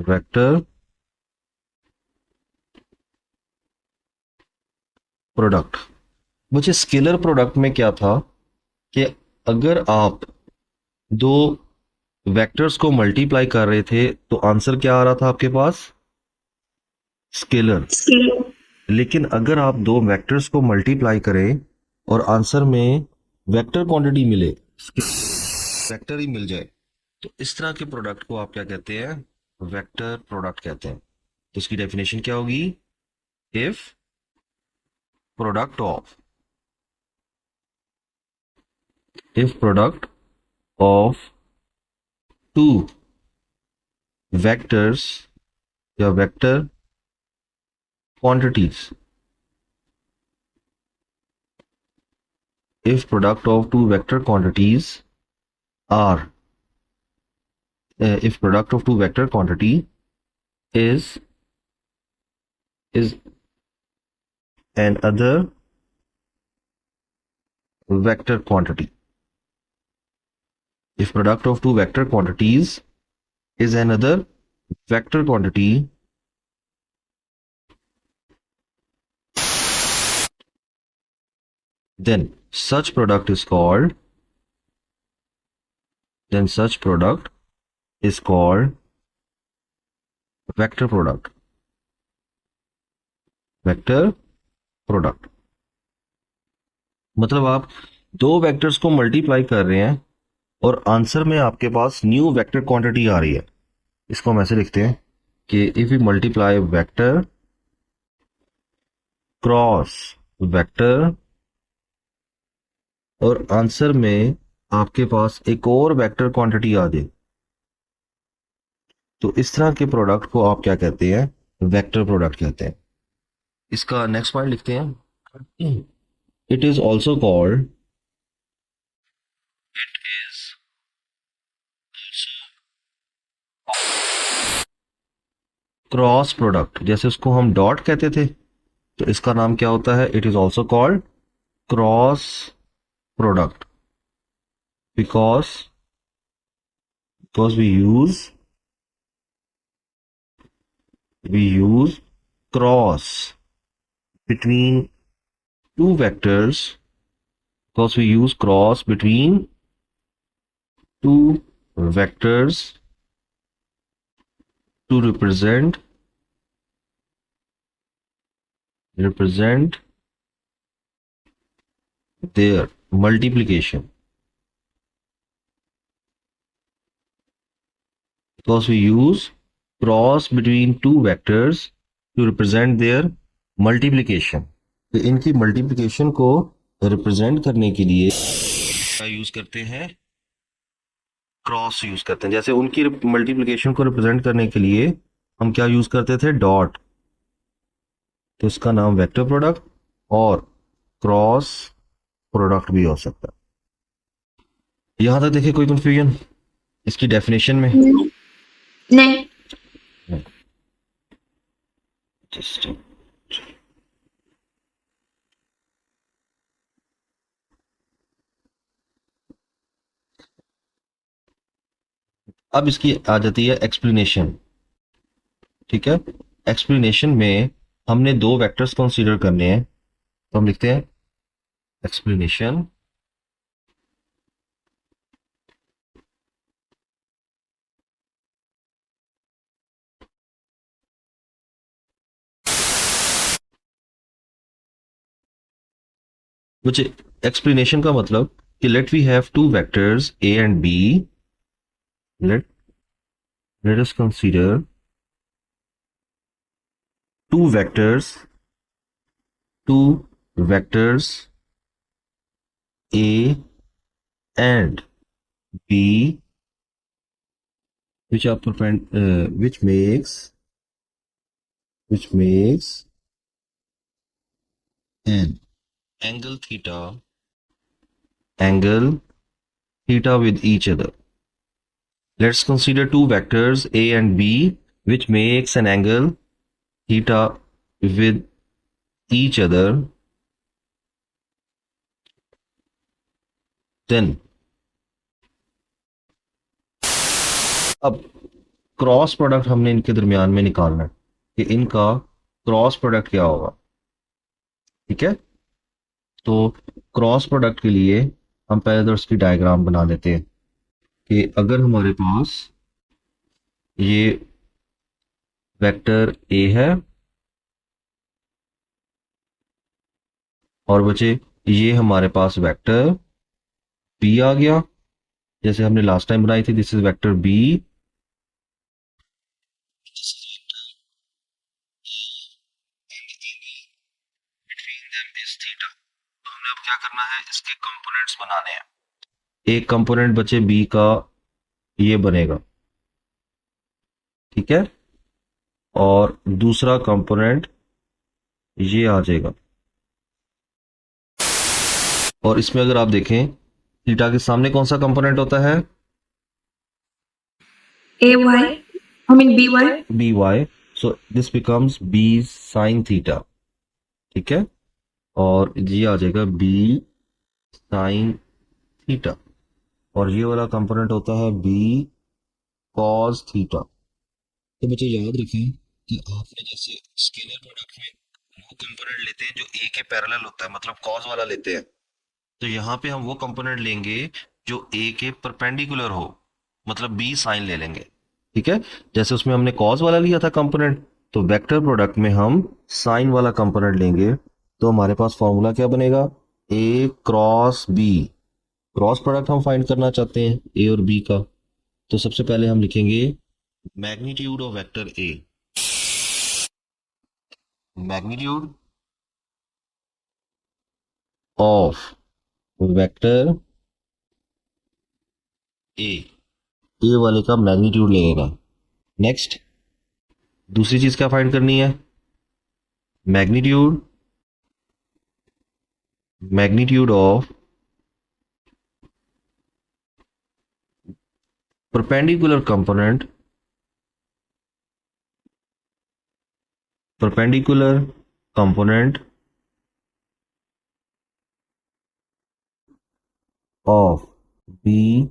Vector product. मुझे scalar product में क्या था कि अगर आप दो वेक्टर्स को मल्टीप्लाई कर रहे थे तो आंसर क्या आ रहा था आपके पास? स्केलर। लेकिन अगर आप दो वेक्टर्स को मल्टीप्लाई करें और आंसर में वेक्टर क्वांटिटी मिले, वेक्टर ही मिल जाए, तो इस तरह के प्रोडक्ट को आप क्या कहते हैं? वेक्टर प्रोडक्ट कहते हैं। तो इसकी डेफिनेशन क्या होगी? If product of if product of two vectors या vector quantities, if product of two vector quantities are if product of two vector quantity is another vector quantity, if product of two vector quantities is another vector quantity, then such product is called vector product. Vector product मतलब आप दो vectors को multiply कर रहे हैं और answer में आपके पास न्यू वेक्टर क्वांटिटी आ रही है। इसको हम ऐसे लिखते हैं कि if you multiply vector cross vector और आंसर में आपके पास एक और वेक्टर क्वांटिटी आ जाए, तो इस तरह के प्रोडक्ट को आप क्या कहते हैं? वेक्टर प्रोडक्ट कहते हैं। इसका नेक्स्ट पॉइंट लिखते हैं। It is also called cross product. जैसे उसको हम डॉट कहते थे, तो इसका नाम क्या होता है? It is also called cross product because we use cross between two vectors, because we use cross between two vectors to represent their multiplication, because we use cross between two vectors to represent their multiplication। तो इनकी multiplication को represent करने के लिए क्या use करते हैं? Cross use करते हैं। जैसे उनकी मल्टीप्लिकेशन को रिप्रेजेंट करने के लिए हम क्या यूज करते थे? डॉट। तो इसका नाम वेक्टर प्रोडक्ट और क्रॉस प्रोडक्ट भी हो सकता है। यहां तक देखिए कोई कंफ्यूजन इसकी डेफिनेशन में? नहीं। Just- अब इसकी आ जाती है एक्सप्लेनेशन। ठीक है, एक्सप्लेनेशन में हमने दो वेक्टर्स कंसीडर करने हैं, तो हम लिखते हैं एक्सप्लेनेशन मुझे एक्सप्लेनेशन का मतलब कि let we have two vectors A and B, let let us consider two vectors A and B, which are which makes an angle theta with each other. Let's consider two vectors A and B which makes an angle theta with each other. Then अब cross product हमने इनके दरमियान में निकालना है कि इनका cross product क्या होगा। ठीक है, तो क्रॉस प्रोडक्ट के लिए हम पहले तो उसकी डायग्राम बना लेते हैं कि अगर हमारे पास ये वेक्टर ए है और बचे ये हमारे पास वेक्टर बी आ गया, जैसे हमने लास्ट टाइम बनाई थी, दिस इज वेक्टर बी। हमने अब क्या करना है, इसके कंपोनेंट्स बनाने हैं। एक कंपोनेंट बचे बी का, ये बनेगा, ठीक है, और दूसरा कंपोनेंट ये आ जाएगा। और इसमें अगर आप देखें, थीटा के सामने कौन सा कंपोनेंट होता है, AY, I mean BY. B Y. So this becomes B sine theta. ठीक है, और ये आ जाएगा बी साइन थीटा, और ये वाला कंपोनेंट होता है बी कॉस थीटा। तो बच्चे याद रखें कि आपने जैसे स्केलर प्रोडक्ट में वो कंपोनेंट लेते हैं जो ए के पैरेलल होता है, मतलब कॉस वाला लेते हैं, तो यहाँ पे हम वो कंपोनेंट लेंगे जो ए के परपेंडिकुलर हो, मतलब बी साइन ले लेंगे। ठीक है, जैसे उसमें हमने कॉस वाला लिया था कंपोनेंट, तो वेक्टर प्रोडक्ट में हम साइन वाला कंपोनेंट लेंगे। तो हमारे पास फॉर्मूला क्या बनेगा, ए क्रॉस बी। क्रॉस प्रोडक्ट हम फाइंड करना चाहते हैं ए और बी का, तो सबसे पहले हम लिखेंगे magnitude of vector A, magnitude of vector A वाले का मैग्नीट्यूड लेगा। नेक्स्ट दूसरी चीज क्या फाइंड करनी है, magnitude magnitude of perpendicular component, perpendicular component of be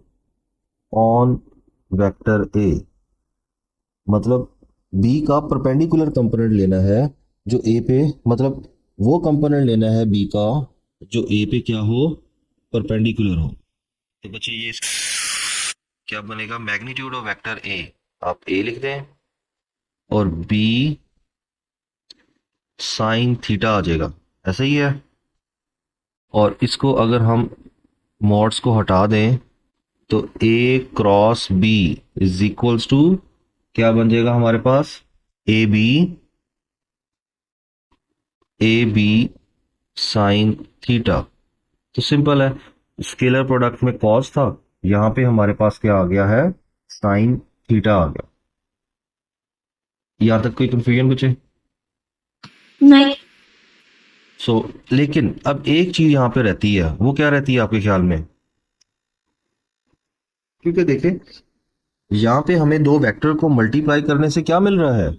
on vector A. मतलब बी का परपेंडिकुलर कंपोनेंट लेना है जो ए पे, मतलब वो कंपोनेंट लेना है बी का जो ए पे क्या हो, परपेंडिकुलर हो। तो बच्चे ये क्या बनेगा, मैग्नीट्यूड ऑफ वेक्टर ए, आप ए लिख दें और बी साइन थीटा आ जाएगा, ऐसा ही है। और इसको अगर हम मॉड्स को हटा दें तो ए cross B is equals to क्या बन जाएगा हमारे पास, ए बी साइन थीटा। तो सिंपल है, स्केलर प्रोडक्ट में कॉस था, यहां पे हमारे पास क्या आ गया है, साइन थीटा आ गया। यहां तक कोई कंफ्यूजन कुछ है? नहीं. लेकिन अब एक चीज यहां पे रहती है, वो क्या रहती है आपके ख्याल में, क्योंकि देखें यहां पे हमें दो वेक्टर को मल्टीप्लाई करने से क्या मिल रहा है,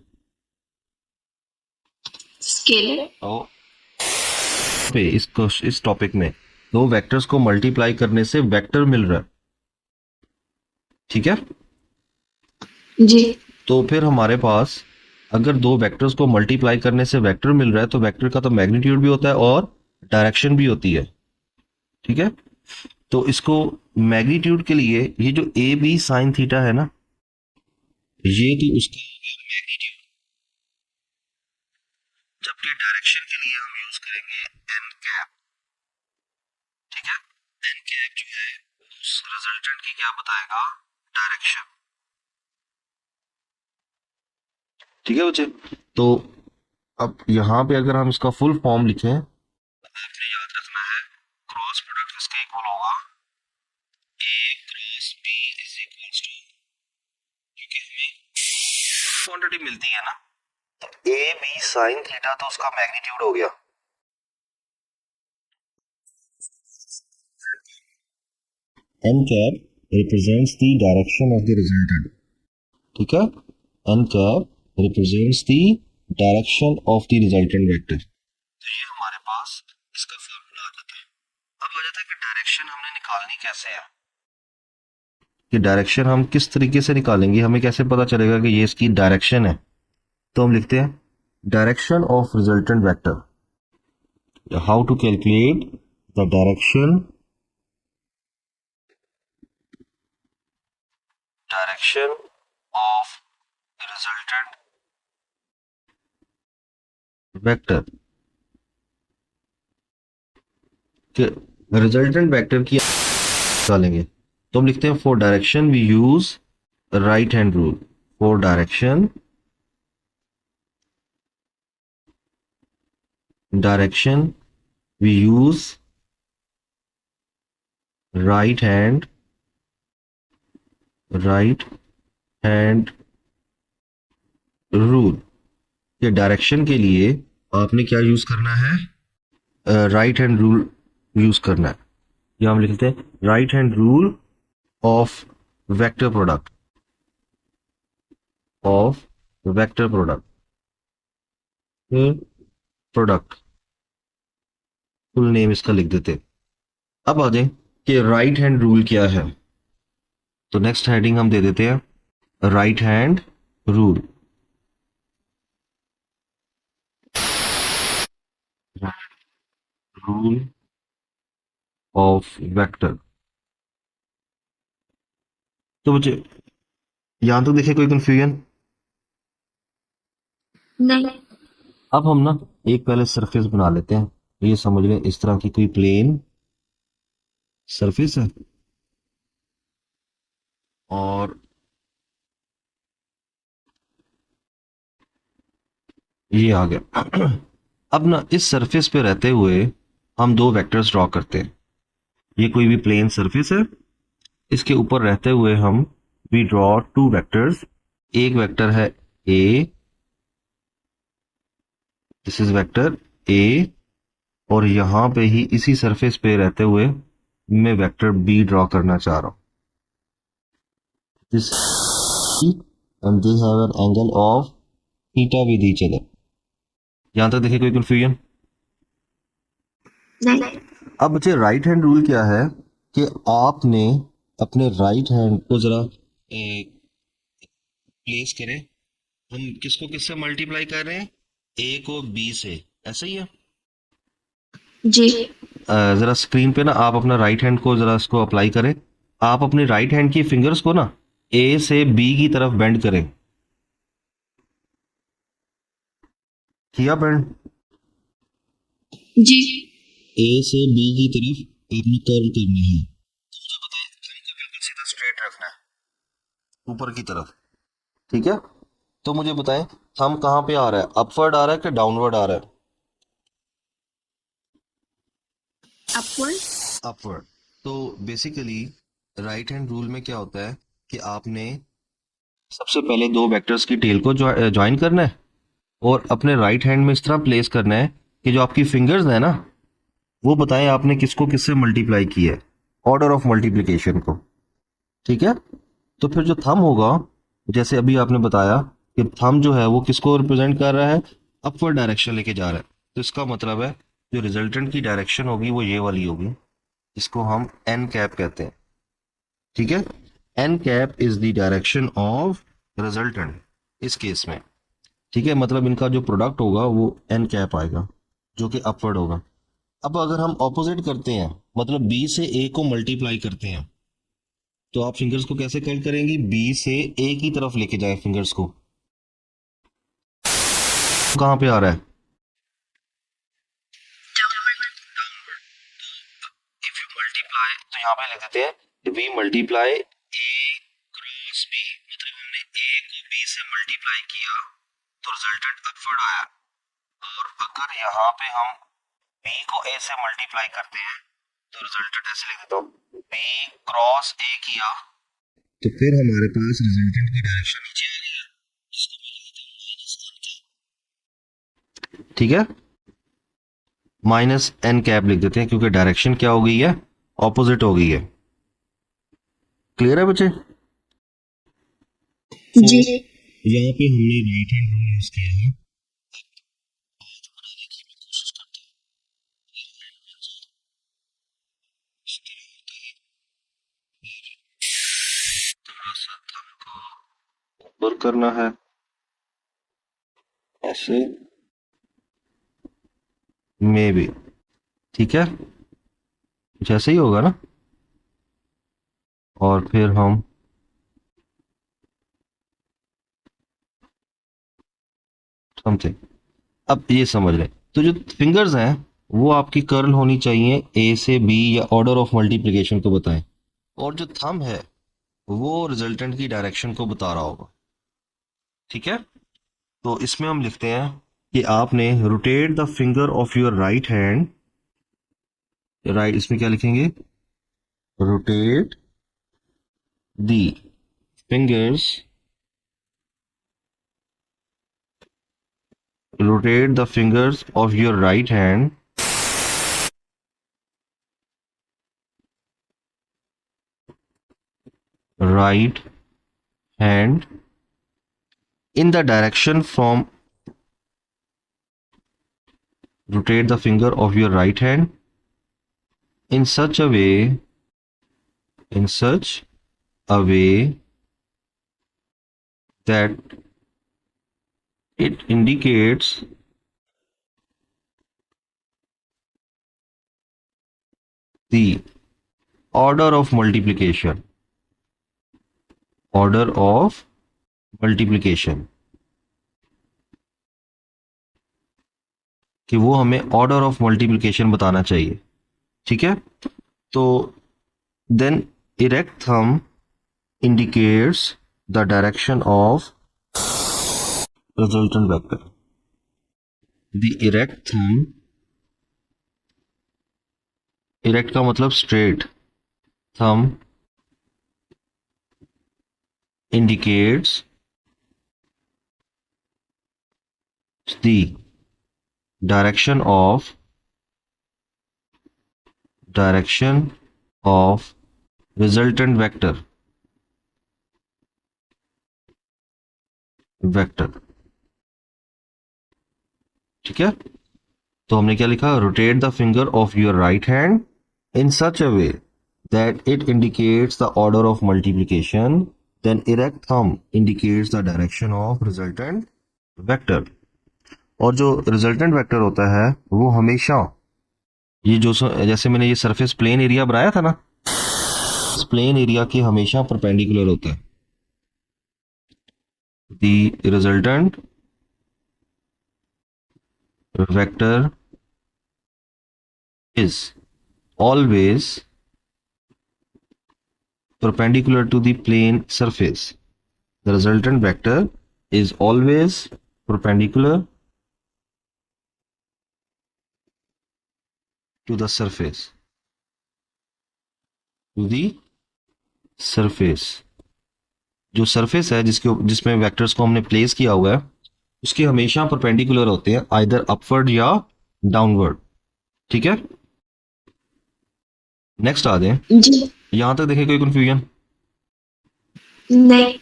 Scalar. ओ, पे इस टॉपिक में दो वेक्टर्स को मल्टीप्लाई करने से वेक्टर मिल रहा है। ठीक है, जी. तो फिर हमारे पास अगर दो वेक्टर्स को मल्टीप्लाई करने से वेक्टर मिल रहा है तो वेक्टर का तो मैग्नीट्यूड भी होता है और डायरेक्शन भी होती है। ठीक है, तो इसको मैग्नीट्यूड के लिए ये जो ए बी साइन थीटा है ना, ये तो उसका मैग्नीट्यूड, जबकि डायरेक्शन के लिए हम यूज करेंगे एन कैप। ठीक है, एन कैप जो है उस रिजल्टेंट की क्या बताएगा, डायरेक्शन। ठीक है बच्चे, तो अब यहाँ पे अगर हम इसका फुल फॉर्म लिखें, आपने याद रखना है क्रॉस प्रोडक्ट इसका इक्वल होगा A cross B is equals to, क्योंकि हमें क्वांटिटी मिलती है ना, ए बी साइन थीटा तो उसका मैग्नीट्यूड हो गया। N cap represents the direction of the resultant. ठीक है, N cap represents the direction of the resultant vector. तो ये हमारे पास इसका फॉर्मूला आ जाता है। अब आ जाता है कि डायरेक्शन हमने निकालनी कैसे है। कि डायरेक्शन हम किस तरीके से निकालेंगे, हमें कैसे पता चलेगा कि ये इसकी डायरेक्शन है। तो हम लिखते हैं direction of resultant vector. How to calculate the direction of resultant vector. कि रिजल्टेंट वेक्टर की निकालेंगे तो हम लिखते हैं for direction we use right hand rule. For direction we use right hand right hand rule। ये डायरेक्शन के लिए आपने क्या यूज करना है, राइट हैंड रूल यूज करना है। या हम लिखते हैं right hand rule of vector product of vector product full name इसका लिख देते। अब आ जाए कि राइट हैंड रूल क्या है, तो नेक्स्ट हेडिंग हम दे देते हैं right hand rule. Rule of vector. तो बच्चे यहां तक देखिए कोई कंफ्यूजन? नहीं। अब हम ना एक पहले सरफेस बना लेते हैं। ये समझ लें इस तरह की कोई प्लेन सरफेस है और ये आ गया। अब ना इस सरफेस पे रहते हुए हम दो वेक्टर्स ड्रॉ करते हैं। ये कोई भी प्लेन सरफेस है, इसके ऊपर रहते हुए हम वी ड्रॉ टू वेक्टर्स। एक वेक्टर है ए, दिस इज वेक्टर ए, और यहां पे ही इसी सरफेस पे रहते हुए मैं वेक्टर बी ड्रॉ करना चाह रहा हूं। This and they have an angle of theta with each other. यहां तक देखिए कोई कंफ्यूजन? नहीं। अब बच्चे राइट हैंड रूल क्या है कि आपने अपने राइट हैंड को जरा प्लेस करें। हम किसको किससे मल्टीप्लाई कर रहे हैं, ए को बी से, ऐसा ही है। जी। जरा स्क्रीन पे ना आप अपना राइट हैंड को जरा इसको अप्लाई करें। आप अपनी राइट हैंड की फिंगर्स को ना ए से बी की तरफ बेंड करें। किया बेंड? जी। ए से बी की तरफ आपने कर्व करना है। मुझे बताएं थंब को बिल्कुल सीधा स्ट्रेट रखना है ऊपर की तरफ, ठीक है? तो मुझे बताएं थंब कहाँ पे आ रहा है, अपवर्ड आ रहा है कि डाउनवर्ड आ रहा है? अपवर्ड। अपवर्ड। तो बेसिकली राइट हैंड रूल में क्या होता है कि आपने सबसे पहले दो वेक्टर्स की टेल को ज्वाइन करना है और अपने राइट हैंड में इस तरह प्लेस करना है कि जो आपकी फिंगर्स है ना वो बताएं आपने किसको किससे मल्टीप्लाई किया है, ऑर्डर ऑफ मल्टीप्लिकेशन को, ठीक है? तो फिर जो थंब होगा, जैसे अभी आपने बताया कि थंब जो है वो किसको रिप्रेजेंट कर रहा है, अपवर्ड डायरेक्शन लेके जा रहा है। तो इसका मतलब है जो रिजल्टेंट की डायरेक्शन होगी वो ये वाली होगी, इसको हम एन कैप कहते हैं, ठीक है? N cap is the direction of resultant इस केस में, ठीक है? मतलब इनका जो प्रोडक्ट होगा वो एन कैप आएगा जो कि अपवर्ड होगा। अब अगर हम ऑपोजिट करते हैं, मतलब बी से ए को मल्टीप्लाई करते हैं, तो आप फिंगर्स को कैसे कट करेंगी, बी से ए की तरफ लेके जाए फिंगर्स को। कहाँ पे आ रहा है? इफ यू मल्टीप्लाई तो यहाँ पे लिख देते हैं we multiply A cross B, मतलब हमने ए को बी से मल्टीप्लाई किया तो रिजल्टेंट अपवर्ड आया। और अगर यहाँ पे हम बी को ए से मल्टीप्लाई करते हैं तो रिजल्टेंट ऐसे लिख देता हूँ, बी क्रॉस ए किया तो फिर हमारे पास रिजल्टेंट की डायरेक्शन नीचे आ गया, जिसको मैं लिखता हूँ माइनस एन कैप, ठीक है? माइनस एन कैप लिख देते हैं क्योंकि डायरेक्शन क्या हो गई है, ऑपोजिट हो गई है। क्लियर है बच्चे? जी। यहाँ पे हमने राइट हैंड रूल यूज किया है। वर्क करना है ऐसे में भी, ठीक है, कुछ ऐसे ही होगा ना। और फिर हम समथिंग, अब ये समझ रहे हैं। तो जो फिंगर्स हैं वो आपकी कर्ल होनी चाहिए ए से बी या ऑर्डर ऑफ मल्टीप्लिकेशन को बताएं, और जो थंब है वो रिजल्टेंट की डायरेक्शन को बता रहा होगा, ठीक है। तो इसमें हम लिखते हैं कि आपने rotate the finger of your right hand, right, इसमें क्या लिखेंगे, rotate the fingers, rotate the fingers of your right hand right hand in the direction from, rotate the finger of your right hand in such a way, in such a way that it indicates the order of multiplication, order of multiplication, कि वो हमें order of multiplication बताना चाहिए, ठीक है। तो then erect thumb indicates the direction of resultant vector. The erect thumb, erect का मतलब straight, thumb indicates the direction of resultant vector, ठीक है। तो हमने क्या लिखा, rotate the finger of your right hand in such a way that it indicates the order of multiplication, then erect thumb indicates the direction of resultant vector. और जो resultant vector होता है वो हमेशा ये जो जैसे मैंने ये सरफेस प्लेन एरिया बनाया था ना, इस प्लेन एरिया के हमेशा परपेंडिकुलर होता है। The resultant vector is always perpendicular to the plane surface. The resultant vector is always perpendicular to the surface. To the surface. जो सरफेस है जिसमें वेक्टर्स को हमने प्लेस किया हुआ है उसके हमेशा परपेंडिकुलर होते हैं, आइदर अपवर्ड या डाउनवर्ड, ठीक है। नेक्स्ट आ जाए, जी यहां तक देखें कोई कंफ्यूजन। नहीं।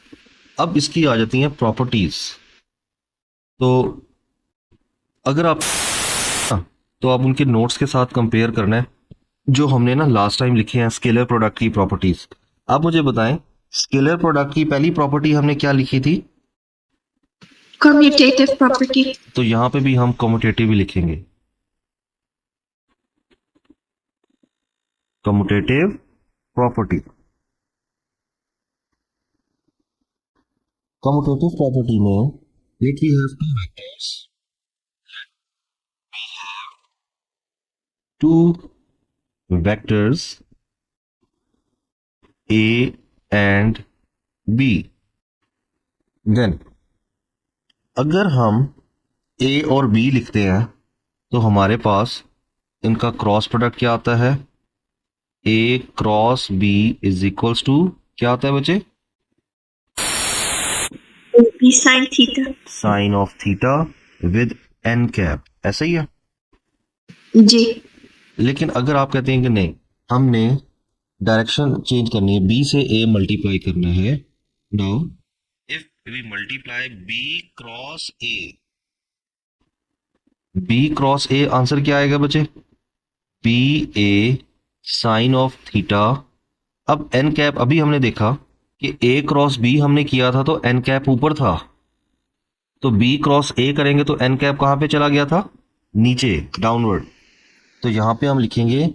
अब इसकी आ जाती हैं प्रॉपर्टीज। तो अगर आप तो आप उनके नोट्स के साथ कंपेयर करना है जो हमने ना लास्ट टाइम लिखे हैं स्केलर प्रोडक्ट की प्रॉपर्टीज। आप मुझे बताएं स्केलर प्रोडक्ट की पहली प्रॉपर्टी हमने क्या लिखी थी, कम्यूटेटिव प्रॉपर्टी। तो यहां पे भी हम कम्यूटेटिव ही लिखेंगे, कम्यूटेटिव प्रॉपर्टी। कम्यूटेटिव प्रॉपर्टी में let we have two vectors, two vectors A and B, then अगर हम A और B लिखते हैं तो हमारे पास इनका क्रॉस प्रोडक्ट क्या आता है, A cross B is equals to क्या आता है बच्चे, B sine theta. Sine of theta with N cap, ऐसा ही है। जी लेकिन अगर आप कहते हैं कि नहीं हमने डायरेक्शन चेंज करनी है, बी से ए मल्टीप्लाई करना है, now if we multiply B cross A, B cross A answer क्या आएगा बच्चे, B A sine of theta. अब एन कैप अभी हमने देखा कि ए क्रॉस बी हमने किया था तो एन कैप ऊपर था, तो बी क्रॉस ए करेंगे तो एन कैप कहाँ पे चला गया था, नीचे, डाउनवर्ड। तो यहाँ पे हम लिखेंगे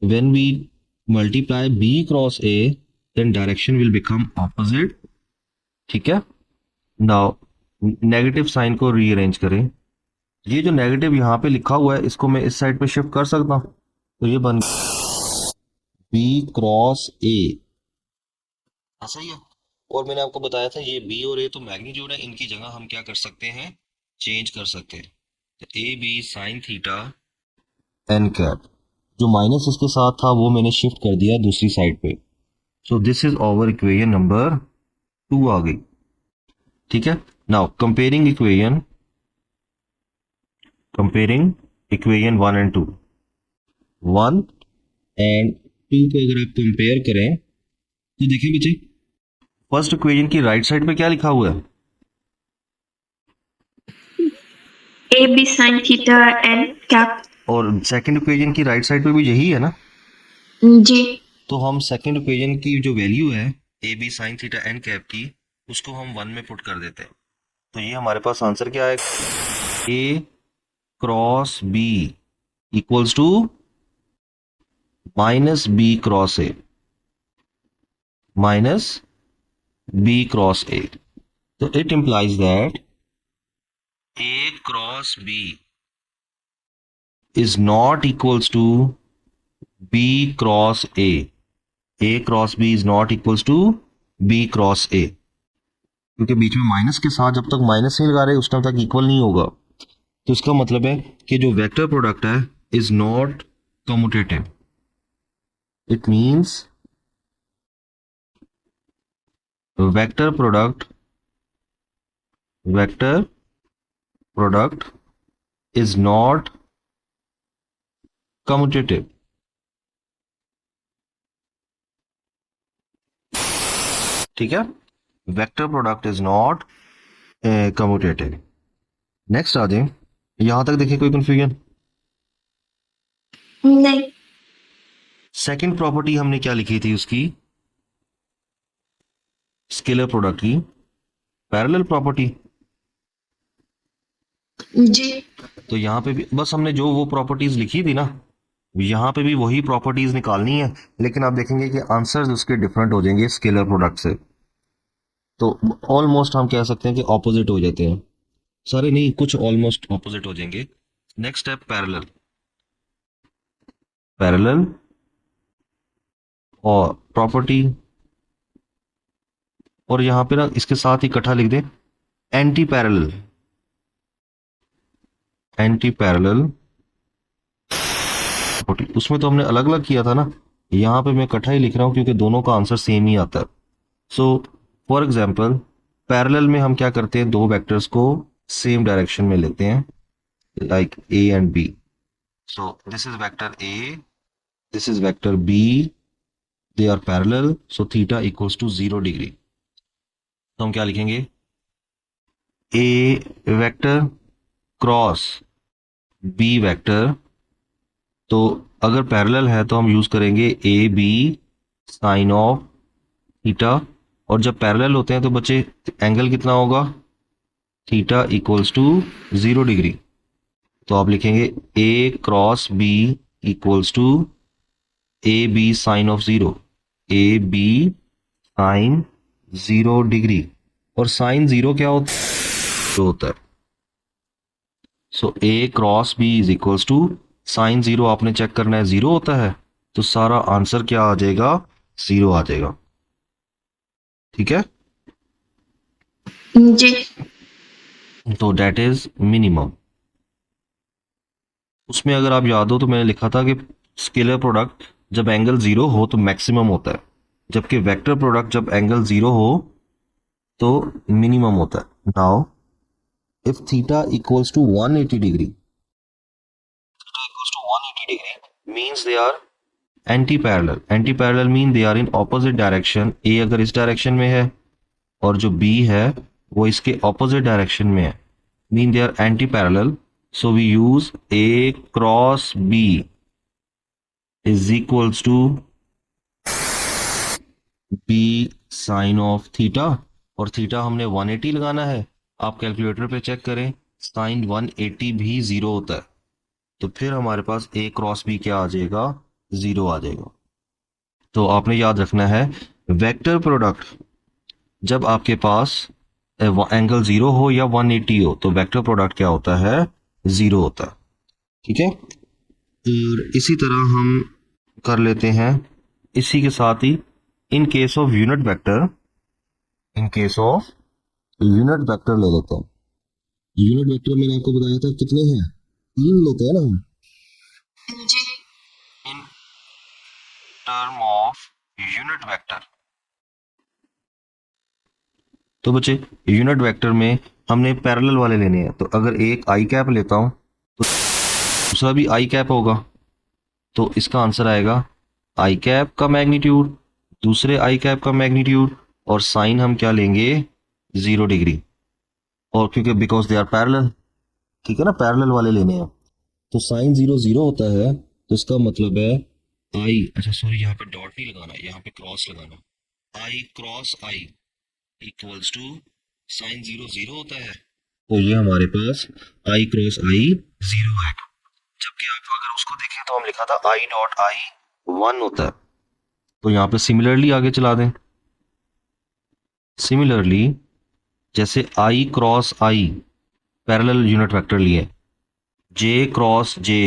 when we multiply B cross A then direction will become opposite. ठीक है, नाउ नेगेटिव साइन को रीअरेंज करें। ये जो नेगेटिव यहाँ पे लिखा हुआ है इसको मैं इस साइड पे शिफ्ट कर सकता हूँ, तो ये बन बी क्रॉस ए, ऐसा ही है। और मैंने आपको बताया था ये बी और ए तो मैग्नीट्यूड है, इनकी जगह हम क्या कर सकते हैं, चेंज कर सकते हैं। तो A B sine theta N cap, जो माइनस इसके साथ था वो मैंने शिफ्ट कर दिया दूसरी साइड पे। सो this is over equation number 2 आ गई। ठीक है, now comparing equation 1 and 2, 1 and 2 को अगर आप कंपेयर करें तो देखिए बच्चे, फर्स्ट इक्वेशन की राइट साइड पे क्या लिखा हुआ है, AB sin theta n cap. और सेकंड इक्वेशन की राइट साइड पे भी यही है ना। जी। तो हम सेकंड इक्वेशन की जो वैल्यू है A B sine theta N cap की, उसको हम 1 में पुट कर देते हैं। तो ये हमारे पास आंसर क्या है, A cross B equals to minus B cross A, minus B cross A. तो it implies that A cross B is not equals to B cross A. A cross B is not equals to B cross A. क्योंकि बीच में minus के साथ जब तक minus नहीं लगा रहे उस टाइम तक इक्वल नहीं होगा। तो इसका मतलब है कि जो वेक्टर प्रोडक्ट है is not commutative. It means vector product is not commutative. ठीक है, vector product is not commutative. Next आ जाए, यहां तक देखिए कोई कंफ्यूजन, नहीं। सेकंड प्रॉपर्टी हमने क्या लिखी थी उसकी, स्केलर प्रोडक्ट की पैरेलल प्रॉपर्टी। जी। तो यहां पे भी बस हमने जो वो प्रॉपर्टीज लिखी थी ना, यहां पे भी वही प्रॉपर्टीज निकालनी है, लेकिन आप देखेंगे कि आंसर्स उसके डिफरेंट हो जाएंगे स्केलर प्रोडक्ट से। तो ऑलमोस्ट हम कह सकते हैं कि ऑपोजिट हो जाते हैं, सारे नहीं, कुछ ऑलमोस्ट ऑपोजिट हो जाएंगे। नेक्स्ट स्टेप पैरेलल, पैरेलल और प्रॉपर्टी, और यहां पे ना इसके साथ ही इकट्ठा लिख दें anti parallel, anti parallel property. उसमें तो हमने अलग अलग किया था ना, यहां पे मैं इकट्ठा ही लिख रहा हूं क्योंकि दोनों का आंसर सेम ही आता है। सो फॉर एग्जाम्पल पैरेलल में हम क्या करते हैं, दो वेक्टर्स को सेम डायरेक्शन में लेते हैं, like A and B. So this is vector A, this is vector B, they are parallel, so theta equals to 0 degree. तो हम क्या लिखेंगे, A vector cross B vector. तो अगर पैरेलल है तो हम यूज करेंगे A B sine of theta, और जब पैरेलल होते हैं तो बच्चे एंगल कितना होगा, थीटा इक्वल्स टू 0 डिग्री। तो आप लिखेंगे A cross B equals to A B sine of 0, A B sine 0 degree. और साइन 0 क्या होता है, so A cross B is equals to sine 0, आपने चेक करना है 0 होता है, तो सारा आंसर क्या आ जाएगा, 0 आ जाएगा। ठीक है, जी। तो डेट इज मिनिमम। उसमें अगर आप याद हो तो मैंने लिखा था कि स्केलर प्रोडक्ट जब एंगल 0 हो तो मैक्सिमम होता है, जबकि वेक्टर प्रोडक्ट जब एंगल 0 हो तो मिनिमम होता है। Now if theta equals to 180 degree, theta equals to 180 degree means they are anti parallel. Antiparallel mean they are in opposite direction. ए अगर इस डायरेक्शन में है और जो बी है वो इसके ऑपोजिट डायरेक्शन में है, mean they are anti parallel. So we use A cross B is equals to B sine of theta, और थीटा हमने 180 लगाना है। आप कैलकुलेटर पे चेक करें, साइन 180 भी जीरो होता है, तो फिर हमारे पास ए क्रॉस बी क्या आ जाएगा, जीरो आ जाएगा। तो आपने याद रखना है, वेक्टर प्रोडक्ट जब आपके पास एंगल जीरो हो या 180 हो, तो वेक्टर प्रोडक्ट क्या होता है, जीरो होता है। ठीक है, और इसी तरह हम कर लेते हैं, इसी के साथ ही in case of unit vector, in case of unit vector ले लेते हैं। यूनिट वेक्टर मैंने आपको बताया था कितने हैं, तीन लेते हैं ना हम, जी, in term of unit vector. तो बच्चे यूनिट वेक्टर में हमने पैरेलल वाले लेने हैं, तो अगर एक आई कैप लेता हूं तो दूसरा भी आई कैप होगा, तो इसका आंसर आएगा आई कैप का मैग्नीट्यूड दूसरे आई कैप का मैग्नीट्यूड, और साइन हम क्या लेंगे, 0 डिग्री, और क्योंकि बिकॉज दे आर पैरेलल, ठीक है ना, पैरेलल वाले लेने हैं, तो साइन 0 0 होता है, तो इसका मतलब है आई, अच्छा सॉरी यहाँ पे डॉट नहीं लगाना, यहाँ पे क्रॉस लगाना, I cross I equals to sine 0 0 होता है, तो ये हमारे पास आई क्रॉस आई 0 है। जबकि आप अगर उसको देखें तो हम लिखा था आई डॉट आई 1 होता है, तो यहाँ पे सिमिलरली आगे चला दें, सिमिलरली जैसे I cross I parallel unit vector लिए, J cross J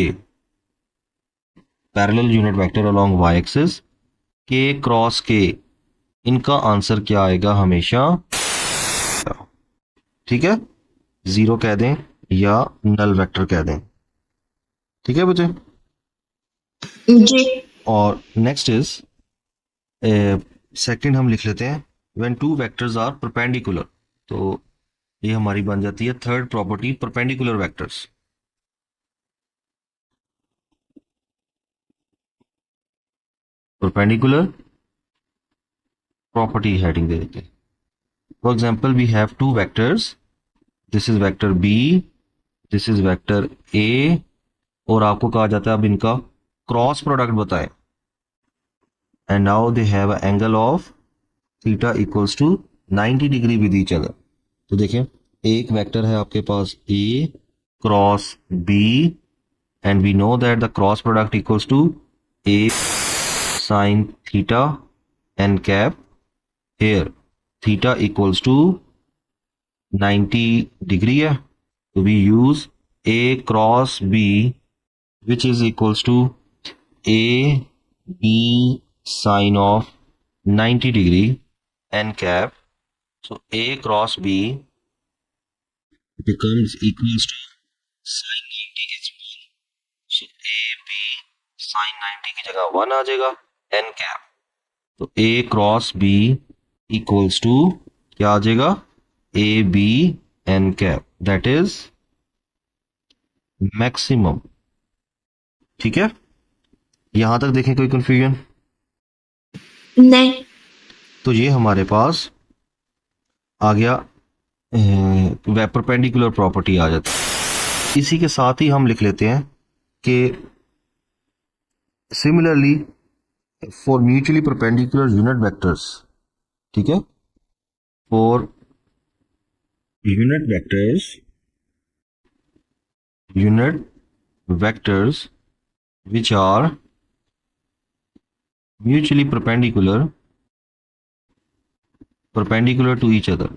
parallel unit vector along Y axis, K cross K, इनका आंसर क्या आएगा हमेशा, ठीक है, जीरो कह दें या नल वेक्टर कह दें। ठीक है बच्चे, जी, और नेक्स्ट इज सेकंड हम लिख लेते हैं, when two vectors are perpendicular, तो ये हमारी बन जाती है third property, perpendicular vectors. Perpendicular property heading दे देते हैं। For example we have two vectors, this is vector B, this is vector A, और आपको कहा जाता है अब इनका क्रॉस प्रोडक्ट बताएं, and now they have a angle of theta equals to 90 degree with each other. तो देखें, एक वेक्टर है आपके पास A cross B, and we know that the cross product equals to A sine theta N cap, here theta equals to 90 degree है, तो we use A cross B which is equals to a b sine of 90 degree n cap, so a cross b becomes equals to sine 90 is 1, so a b sine 90 की जगह 1 आ जाएगा, n cap, तो a cross b equals to क्या आ जाएगा, a b n cap, that is maximum। ठीक है, यहां तक देखें कोई कंफ्यूजन, नहीं, तो ये हमारे पास आ गया, परपेंडिकुलर प्रॉपर्टी आ जाती है। इसी के साथ ही हम लिख लेते हैं कि similarly for mutually perpendicular unit vectors, ठीक है, for unit vectors which are mutually perpendicular to each other,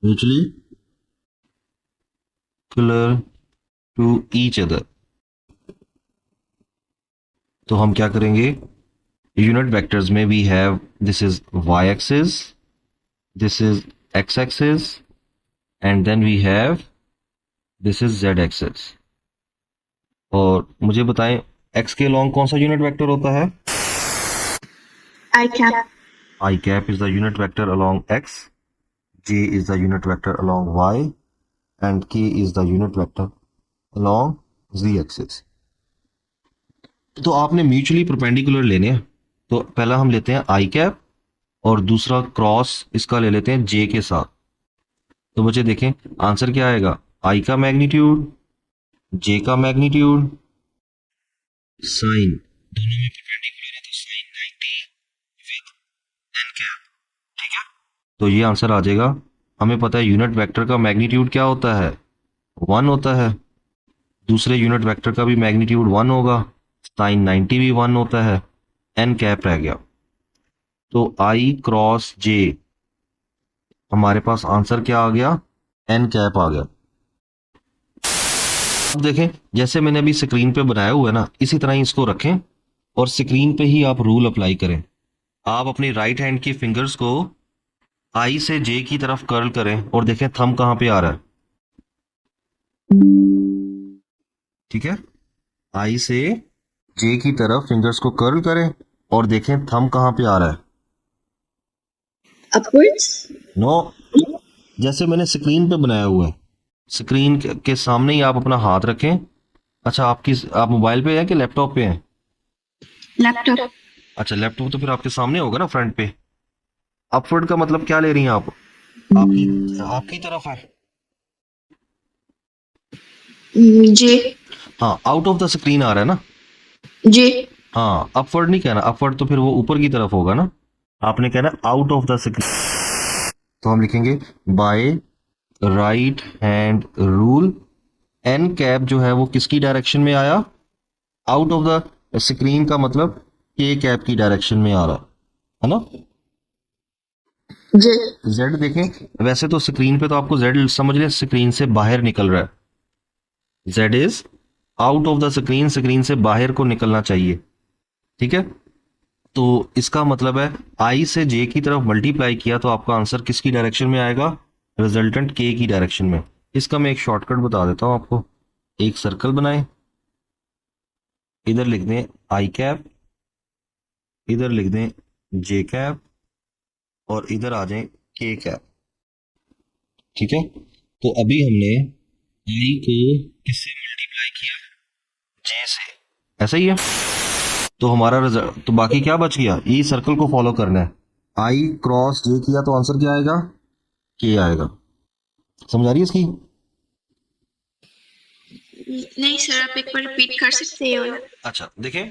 mutually perpendicular to each other, तो हम क्या करेंगे, यूनिट वेक्टर्स में we have this is Y axis, this is X axis, and then we have this is Z axis. और मुझे बताएं x के long कौन सा यूनिट वेक्टर होता है, I cap, I cap is the unit vector along x, j is the unit vector along y, and k is the unit vector along z axis। तो आपने म्यूचुअली परपेंडिकुलर लेने हैं, तो पहला हम लेते हैं आई कैप, और दूसरा क्रॉस इसका ले लेते हैं जे के साथ। तो बच्चे देखें आंसर क्या आएगा, आई का मैग्नीट्यूड, जे का मैग्नीट्यूड, साइन दोनों में परपेंडिकुलर है तो तो ये आंसर आ जाएगा। हमें पता है यूनिट वेक्टर का मैग्नीट्यूड क्या होता है, 1 होता है। दूसरे यूनिट वेक्टर का भी मैग्नीट्यूड 1 होगा, साइन 90 भी 1 होता है। एन कैप रह गया, तो आई क्रॉस जे हमारे पास आंसर क्या आ गया, एन कैप आ गया। अब देखें, जैसे मैंने अभी स्क्रीन पे बनाया हुआ है ना, इसी तरह ही इसको रखें और स्क्रीन पे ही आप रूल अप्लाई करें। आप अपनी राइट हैंड की फिंगर्स को आई से जे की तरफ कर्ल करें और देखें थंब कहां पे आ रहा है। ठीक है, आई से जे की तरफ फिंगर्स को कर्ल करें और देखें थंब कहां पे आ रहा है। upwards, नो, जैसे मैंने स्क्रीन पे बनाया हुआ है, स्क्रीन के सामने ही आप अपना हाथ रखें। अच्छा, आप मोबाइल पे हैं कि लैपटॉप पे हैं? laptop, अच्छा, लैपटॉप तो फिर आपके सामने होगा ना, फ्रंट पे। अपवर्ड का मतलब क्या ले रही हैं आप? आपकी आपकी तरफ है। J, हाँ, आउट ऑफ द स्क्रीन आ रहा है ना। J, हाँ, अपवर्ड नहीं कहना, अपवर्ड तो फिर वो ऊपर की तरफ होगा ना। आपने कहना आउट ऑफ द स्क्रीन। तो हम लिखेंगे by right hand rule, N cap जो है वो किसकी डायरेक्शन में आया, आउट ऑफ द स्क्रीन का मतलब के कैप की डायरेक्शन में आ रहा है ना। J, जेड देखें, वैसे तो स्क्रीन पे तो आपको जेड समझ लें स्क्रीन से बाहर निकल रहा है, Z is out of the screen, screen से बाहर को निकलना चाहिए। ठीक है, तो इसका मतलब है आई से जे की तरफ मल्टीप्लाई किया तो आपका आंसर किसकी डायरेक्शन में आएगा, रिजल्टेंट के की डायरेक्शन में। इसका मैं एक शॉर्टकट बता देता हूं आपको। एक सर्कल बनाएं, इधर लिख दें आई कैप, इधर लिख दें जे कैप और इधर आ जाएं के कैप। ठीक है, तो अभी हमने आई को किससे मल्टीप्लाई किया, जे से, ऐसा ही है। तो हमारा रिजल्ट, तो बाकी क्या बच गया, ये सर्कल को फॉलो करना है। आई क्रॉस जे किया तो आंसर क्या आएगा, के आएगा। समझ आ रही है इसकी? नहीं सर, आप एक बार रिपीट कर सकते हो? अच्छा देखें,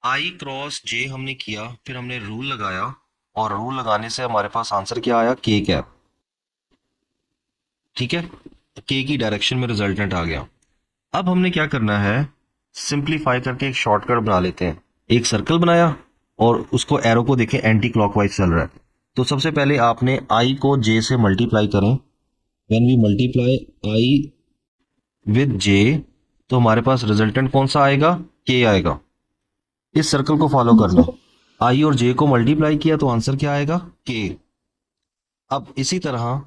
आई क्रॉस जे हमने किया, फिर हमने रूल लगाया और रूल लगाने से हमारे पास आंसर क्या आया, के कैप। ठीक है, के की डायरेक्शन में रिजल्टेंट आ गया। अब हमने क्या करना है, सिंप्लीफाई करके एक शॉर्टकट बना लेते हैं। एक सर्कल बनाया और उसको एरो को देखें एंटी क्लॉकवाइज चल रहा है। तो सबसे पहले आपने आई को जे से मल्टीप्लाई करें। When we multiply I with J, तो हमारे पास रिजल्टेंट कौन सा आएगा, के आएगा। इस सर्कल को फॉलो करना है, आई और जे को मल्टीप्लाई किया तो आंसर क्या आएगा, के। अब इसी तरह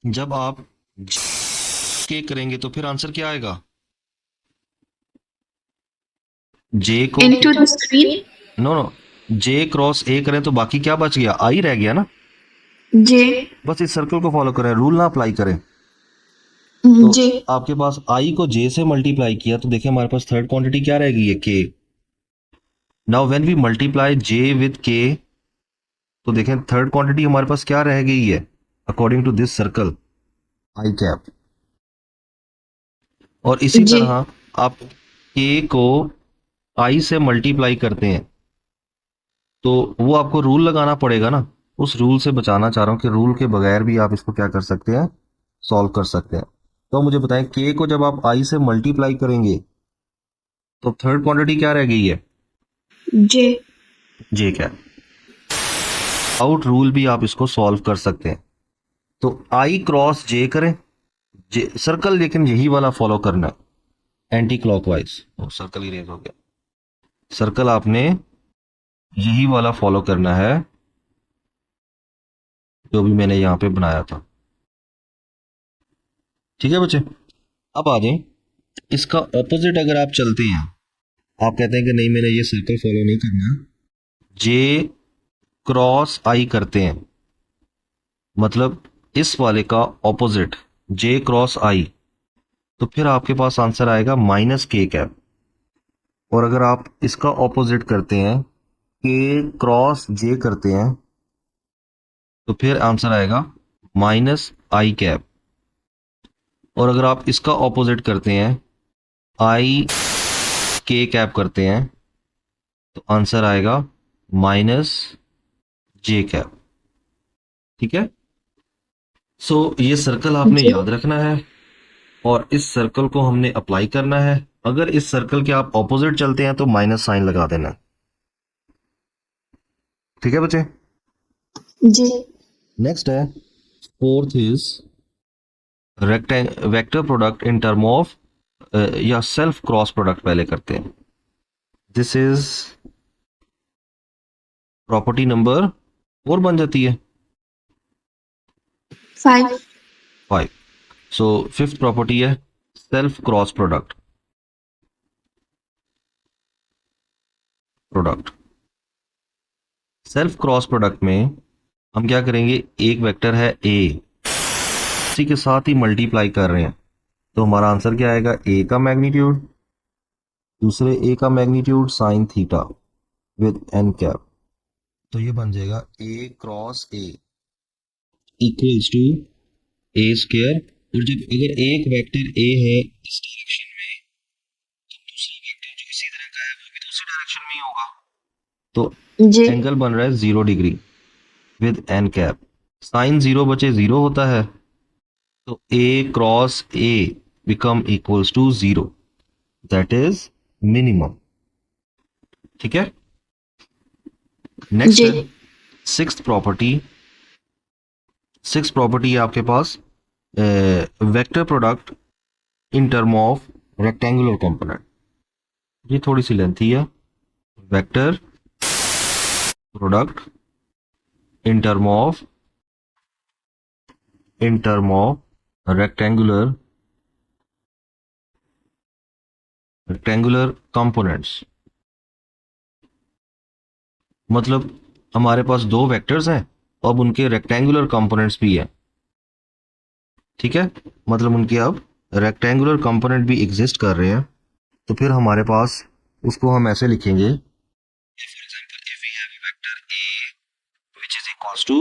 जब आप के करेंगे तो फिर आंसर क्या आएगा, जे को, Into the screen, no no, J cross A करें तो बाकी क्या बच गया, आई रह गया ना। J, बस इस सर्कल को फॉलो करें, रूल ना अप्लाई करें। तो J, आपके पास आई को जे से मल्टीप्लाई किया तो देखिए हमारे पास थर्ड क्वांटिटी क्या रह गई है, K. Now when we multiply J with K, तो देखें थर्ड क्वांटिटी हमारे पास क्या रह गई है, according to this circle, I cap. और इसी J, तरह आप के को आई से मल्टीप्लाई करते हैं तो वो आपको रूल लगाना पड़ेगा ना। उस रूल से बचाना चाह रहा हूं कि रूल के बगैर भी आप इसको क्या कर सकते हैं, सॉल्व कर सकते हैं। तो मुझे बताएं, के को जब आप आई से मल्टीप्लाई करेंगे तो थर्ड क्वांटिटी क्या रह गई है, J, जे क्या। आउट रूल भी आप इसको सॉल्व कर सकते हैं। तो आई क्रॉस जे करें, जे सर्कल लेकिन यही वाला फॉलो करना है, एंटी क्लॉकवाइज। सर्कल इरेज हो गया, सर्कल आपने यही वाला फॉलो करना है जो भी मैंने यहां पे बनाया था। ठीक है बच्चे, अब आ जाएं, इसका ऑपोजिट अगर आप चलते हैं, आप कहते हैं कि नहीं मैंने ये सर्कल फॉलो नहीं करना, जे क्रॉस आई करते हैं, मतलब इस वाले का ऑपोजिट, जे क्रॉस आई, तो फिर आपके पास आंसर आएगा माइनस के कैप। और अगर आप इसका ऑपोजिट करते हैं, के क्रॉस जे करते हैं, तो फिर आंसर आएगा माइनस आई कैप। और अगर आप इसका ऑपोजिट करते हैं, आई के कैप करते हैं, तो आंसर आएगा माइनस जे कैप। ठीक है। सो ये सर्कल आपने जी याद रखना है और इस सर्कल को हमने अप्लाई करना है। अगर इस सर्कल के आप ऑपोजिट चलते हैं तो माइनस साइन लगा देना। ठीक है बच्चे। जी नेक्स्ट है fourth is vector product in term of या सेल्फ क्रॉस प्रोडक्ट पहले करते हैं। दिस इज प्रॉपर्टी नंबर 4 बन जाती है। 5 5। सो फिफ्थ प्रॉपर्टी है self cross product. Self cross product में हम क्या करेंगे, एक वेक्टर है ए, उसी के साथ ही मल्टीप्लाई कर रहे हैं, तो हमारा आंसर क्या आएगा, ए का मैग्नीट्यूड दूसरे ए का magnitude sine theta with N cap. तो ये बन जाएगा A cross A equals to A square. और जब अगर एक वेक्टर ए है इस डायरेक्शन में, तो दूसरा वेक्टर जो इसी तरह का है वो भी तो उसी डायरेक्शन में ही होगा। तो जी एंगल बन रहा है 0 degree with N cap. Sine 0 बचे 0 होता है, तो ए क्रॉस ए become equals to 0, that is minimum. ठीक है। नेक्स्ट जी है सिक्स्थ प्रॉपर्टी। सिक्स प्रॉपर्टी है आपके पास vector product in term of rectangular component. ये थोड़ी सी लेंथी है। Vector product in term of rectangular components. मतलब हमारे पास दो वेक्टर्स हैं, अब उनके रेक्टेंगुलर कंपोनेंट्स भी हैं। ठीक है, मतलब उनके अब रेक्टेंगुलर कंपोनेंट भी एग्जिस्ट कर रहे हैं। तो फिर हमारे पास उसको हम ऐसे लिखेंगे, for example if we have a vector A which is equals to,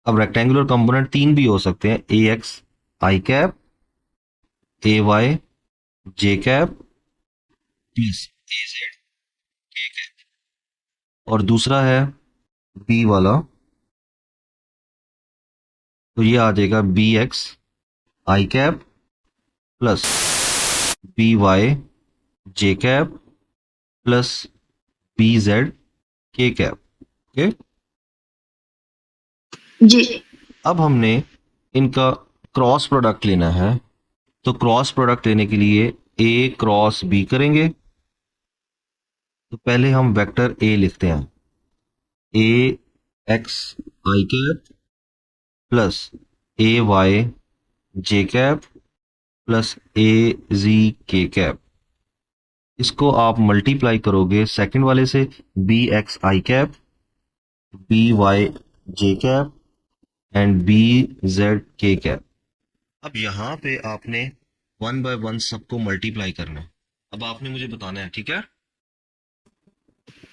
अब रेक्टेंगुलर कंपोनेंट तीन भी हो सकते हैं, A X I cap, A Y J cap plus A Z K cap, और दूसरा है बी वाला, तो ये आ जाएगा B X I cap plus B Y J cap plus B Z K cap. Okay. जी अब हमने इनका क्रॉस प्रोडक्ट लेना है, तो क्रॉस प्रोडक्ट लेने के लिए ए क्रॉस बी करेंगे। तो पहले हम वेक्टर ए लिखते हैं, A X I cap plus A Y J cap plus A Z K cap. इसको आप मल्टीप्लाई करोगे सेकंड वाले से, B X I cap B Y J cap and B Z K cap. अब यहाँ पे आपने वन बाय वन सबको मल्टीप्लाई करना है। अब आपने मुझे बताना है, ठीक है।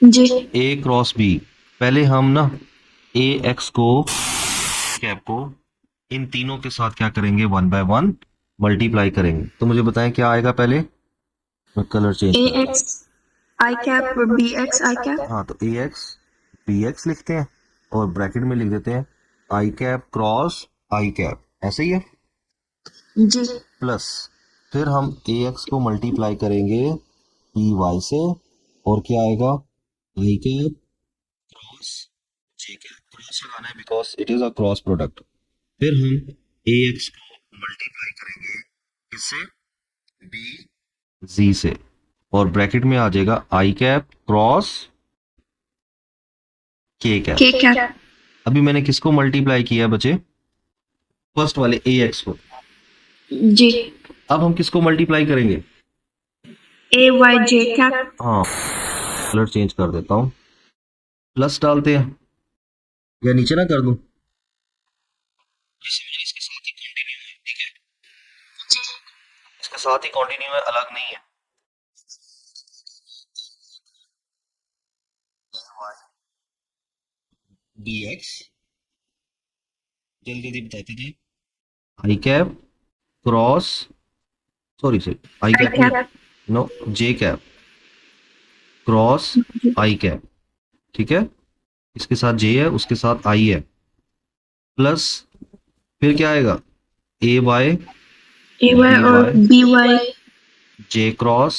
जी ए क्रॉस बी, पहले हम ना ए एक्स को कैप को इन तीनों के साथ क्या करेंगे, वन बाय वन मल्टीप्लाई करेंगे। तो मुझे बताएं क्या आएगा पहले, मैं कलर चेंज ए कर देता x I cap B X I cap हूँ। हाँ, तो ए एक्स बी एक्स लिखते हैं और ब्रैकेट में लिख देते हैं आई कैप क्रॉस आई कैप, ऐसे ही है। जी प्लस फिर हम ए एक्स को मल्टीप्लाई करेंगे पी वाई से, और क्या आएगा, आई कैप क्रॉस जे कैप, क्रॉस लगाना है because it is a cross product. फिर हम ए एक्स को मल्टीप्लाई करेंगे इससे, बी जी से, और ब्रैकेट में आ जाएगा आई कैप क्रॉस के कैप। के कैप अभी मैंने किसको मल्टीप्लाई किया है बच्चे, फर्स्ट वाले ए एक्स को। जी अब हम किसको मल्टीप्लाई करेंगे, ए वाई जे कैप हाँ, कलर चेंज कर देता हूँ, प्लस डालते हैं या नीचे ना कर दूं, इसके साथ ही कंटिन्यू है, ठीक है, इसके साथ ही कंटिन्यू है, अलग नहीं है। डी एक्स, जल्दी जल्दी बताते थे, I cap cross, sorry sorry I I cap नहीं, cap no J cap cross I cap. ठीक है, इसके साथ जे है उसके साथ आई है, प्लस फिर क्या आएगा, ए वाई AY और BY जे क्रॉस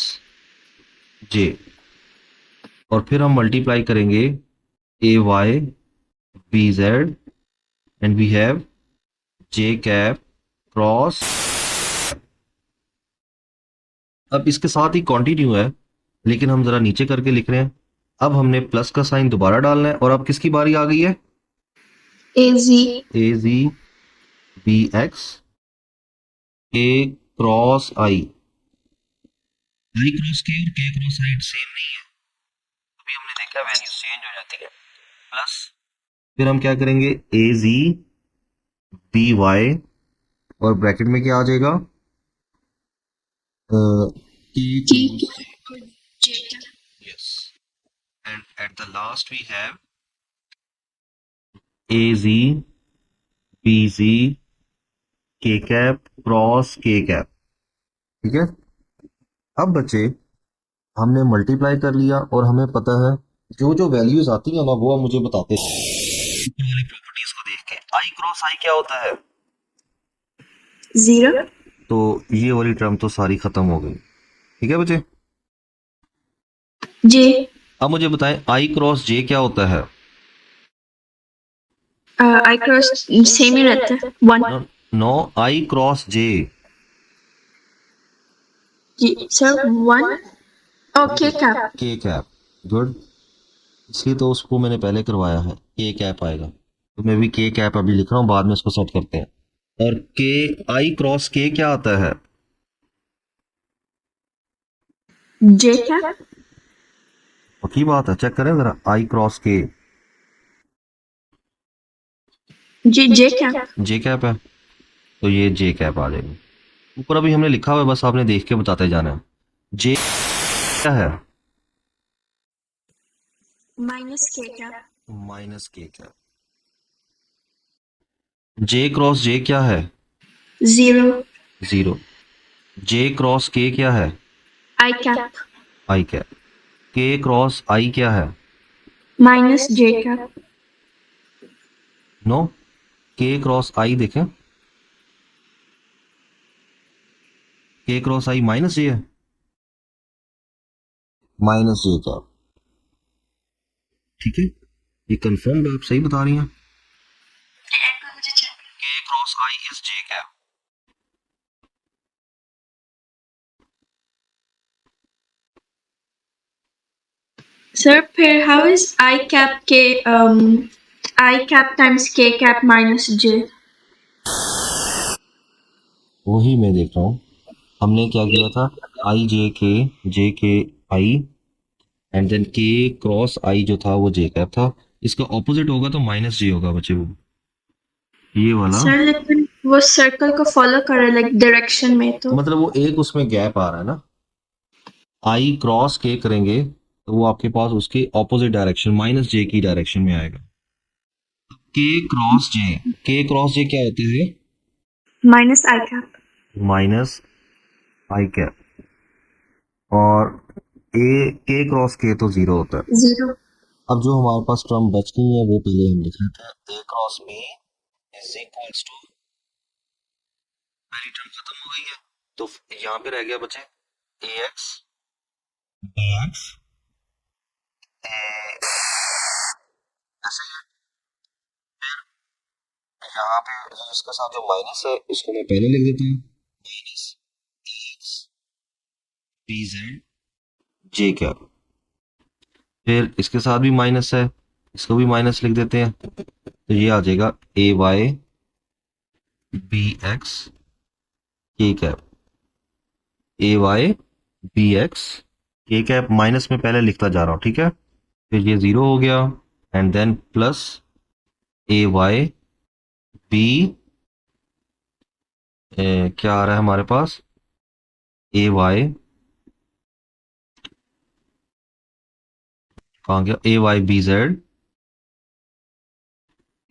जे, और फिर हम मल्टीप्लाई करेंगे A Y B Z and we have J cap cross. अब इसके साथ ही कंटिन्यू है, लेकिन हम जरा नीचे करके लिख रहे हैं। अब हमने प्लस का साइन दोबारा डालना है, और अब किसकी बारी आ गई है, AZ ए जी बी एक्स के क्रॉस आई क्रॉस के और के क्रॉस आई सेम नहीं है, अभी हमने देखा वैल्यूज चेंज हो जाती है। प्लस फिर हम क्या करेंगे, ए जी बी वाई, और ब्रैकेट में क्या आ जाएगा, के K क्रॉस और J cap yes, and at the last we have A G B G K cap cross के कैप। ठीक है, अब बच्चे हमने मल्टीप्लाई कर लिया, और हमें पता है जो जो वैल्यूज आती है ना वो आप मुझे बताते हैं ऊपर वाली प्रॉपर्टीज को देख के। आई क्रॉस आई क्या होता है, 0 तो ये वाली टर्म तो सारी खत्म हो गई। ठीक है बच्चे, J अब मुझे बताएं आई क्रॉस जे क्या होता है। I cross सेम ही रहता है 1 नो, नो आई क्रॉस जे, सर 1 ओके cap के कैप, गुड, इसलिए तो उसको मैंने पहले करवाया है, के कैप आएगा, तो मैं भी के कैप अभी लिख रहा हूँ, बाद में इसको सेट करते हैं। और के आई क्रॉस के क्या आता है, J cap पक्की बात है, चेक करें जरा, आई क्रॉस के जी J cap जे कैप है, तो ये जे कैप आ जाएगी। ऊपर अभी हमने लिखा हुआ है, बस आपने देख के बताते जाना है। जे क्या है, minus K cap माइनस के कैप। जे क्रॉस जे क्या है, 0 जीरो। जे क्रॉस के क्या है, I cap आई कैप। के क्रॉस आई क्या है, minus J cap नो, के क्रॉस आई देखें, के क्रॉस आई माइनस जे है, माइनस जे कैप। ठीक है, ये कंफर्म आप सही बता रही हैं, के cross I is J cap. Sir फिर how is I cap K I cap times K cap minus J वही मैं देख रहा हूँ, हमने क्या किया था, आई जे के आई, एंड देन के क्रॉस आई जो था वो जे कैप था, इसका ऑपोजिट होगा तो माइनस जे होगा बच्चे, वो ये वाला, सर लेकिन वो सर्कल को फॉलो कर रहा है लाइक डायरेक्शन में तो मतलब वो एक उसमें गैप आ रहा है ना, आई क्रॉस के करेंगे तो वो आपके पास उसके ऑपोजिट डायरेक्शन माइनस जे की डायरेक्शन में आएगा। के क्रॉस जे क्या होता है, minus I cap minus I cap, और ए के क्रॉस के तो जीरो होता है। 0 अब जो हमारे पास टर्म बच गई है वो पहले हम लिख लेते हैं, A cross B is equals to, पहली टर्म खत्म हो गई है, तो यहाँ पे रह गया बचे ए एक्स बी एक्स, ऐसे ही यहाँ पे इसके साथ जो माइनस है इसको मैं पहले लिख देता हूँ, minus x B Z J cap, फिर इसके साथ भी माइनस है, इसको भी माइनस लिख देते हैं, तो ये आ जाएगा ए वाई बी एक्स के cap, A Y B x के कैप माइनस में पहले लिखता जा रहा हूँ, ठीक है, फिर ये जीरो हो गया, and then plus A Y B, क्या आ रहा है हमारे पास, ए वाई, कहाँ गया, A Y B Z,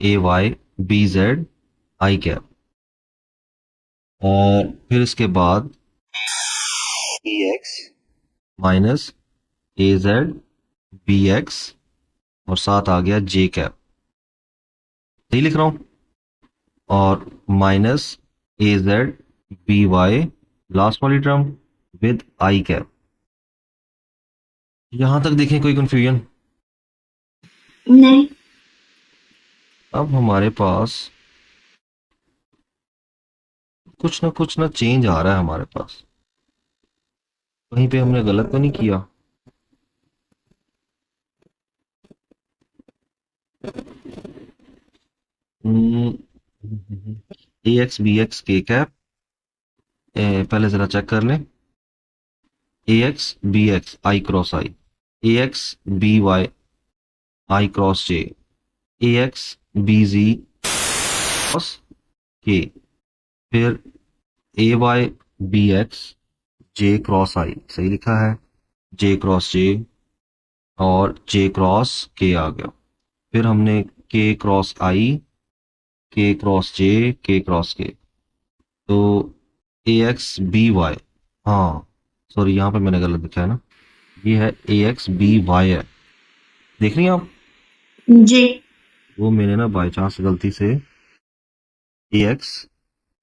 A Y B Z I cap, और फिर इसके बाद E X minus A Z B X, और साथ आ गया जे कैप। सही लिख रहा हूं, और minus A Z B Y last वाली टर्म विद आई कैप। यहां तक देखें कोई कंफ्यूजन? नहीं। अब हमारे पास कुछ ना चेंज आ रहा है हमारे पास, कहीं पे हमने गलत तो नहीं किया? ए एक्स बी एक्स के कैप, पहले जरा चेक कर लें। ए एक्स बी एक्स आई क्रॉस आई, ए एक्स बी वाई आई क्रॉस जे, ए एक्स बी जी क्रॉस के, फिर ए वाई बी एक्स जे क्रॉस आई, सही लिखा है, जे क्रॉस जे और जे क्रॉस के आ गया। फिर हमने के क्रॉस आई, के क्रॉस जे, के क्रॉस के, तो ए एक्स बी वाई, हाँ सॉरी यहाँ पे मैंने गलत लिखा है ना, ये है ए एक्स बी वाई है, देख रही हैं आप? जी। वो मैंने ना बाई चांस गलती से ए एक्स,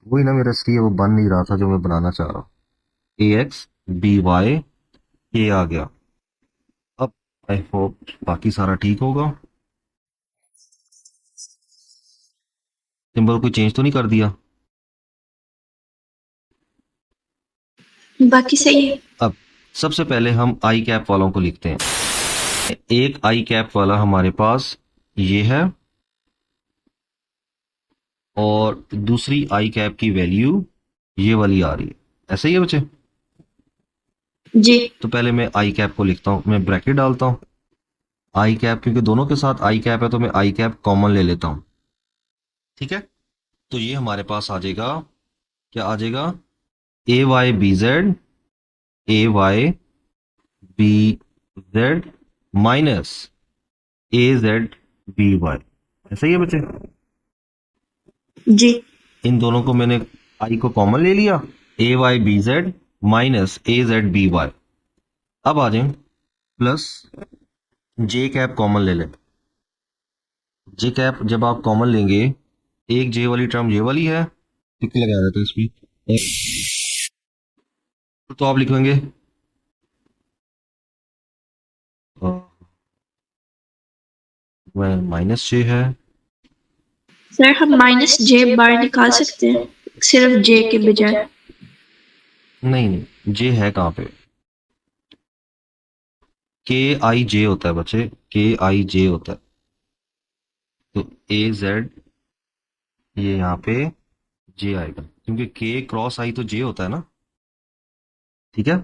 वही ना मेरा इसलिए वो बन नहीं रहा था जो मैं बनाना चाह रहा हूँ, ए एक्स बी वाई के आ गया। अब आई होप बाकी सारा ठीक होगा। सिंबल कोई चेंज तो नहीं कर दिया? बाकी सही है। अब सबसे पहले हम आई कैप वालों को लिखते हैं। एक आई कैप वाला हमारे पास ये है, और दूसरी आई कैप की वैल्यू ये वाली आ रही है, ऐसे ही है बच्चे? जी। तो पहले मैं आई कैप को लिखता हूँ, मैं ब्रैकेट डालता हूँ आई कैप, क्योंकि दोनों के साथ आई कैप है तो मैं आई कैप कॉमन ले लेता हूँ, ठीक है? तो ये हमारे पास आ जाएगा, क्या आ जाएगा? ए Y B Z, A Y B Z minus A Z B Y, ऐसा ही है बच्चे? जी। इन दोनों को मैंने आई को कॉमन ले लिया, ए Y B Z minus A Z B Y. अब आ जाए प्लस जे कैप कॉमन ले लें। जे कैप जब आप कॉमन लेंगे, एक जे वाली टर्म ये वाली है, टिक लगाया जाता है इसमें, तो आप लिखेंगे माइनस जे है। सर हम माइनस जे बार निकाल सकते हैं सिर्फ जे के बजाय। नहीं नहीं, जे है कहाँ पे? के आई जे होता है बच्चे, के आई जे होता है, तो ए जेड ये यहाँ पे जे आएगा, क्योंकि के क्रॉस आई तो जे होता है ना, ठीक है?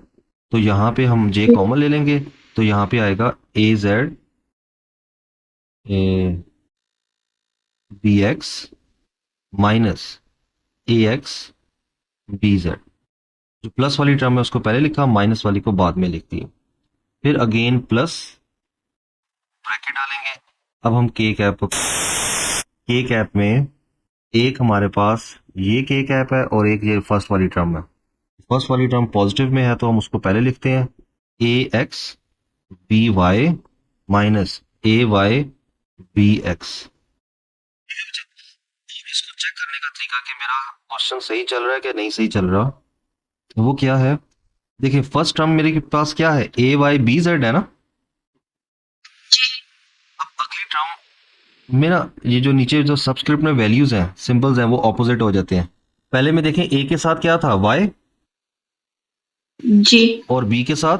तो यहाँ पे हम जे कॉमन ले लेंगे, तो यहाँ पे आएगा ए जेड बी एक्स माइनस ए एक्स बी जेड। जो प्लस वाली टर्म है उसको पहले लिखा, माइनस वाली को बाद में लिख दी, फिर अगेन प्लस ब्रैकेट डालेंगे। अब हम के कैप में एक हमारे पास ये के कैप है और एक ये फर्स्ट वाली टर्म है। फर्स्ट वाली टर्म पॉजिटिव में है तो हम उसको पहले लिखते हैं, A X B Y minus A Y B x. इसको चेक करने का तरीका कि मेरा क्वेश्चन सही चल रहा है कि नहीं सही चल रहा, वो क्या है? देखिए फर्स्ट टर्म मेरे के पास क्या है, ए वाई बी जेड है ना। अब अगली टर्म मेरा, ये जो नीचे जो सबस्क्रिप्ट में वैल्यूज हैं, सिंबल्स हैं, वो ऑपोजिट हो जाते हैं। पहले में देखें ए के साथ क्या था, वाई, जी। और बी के साथ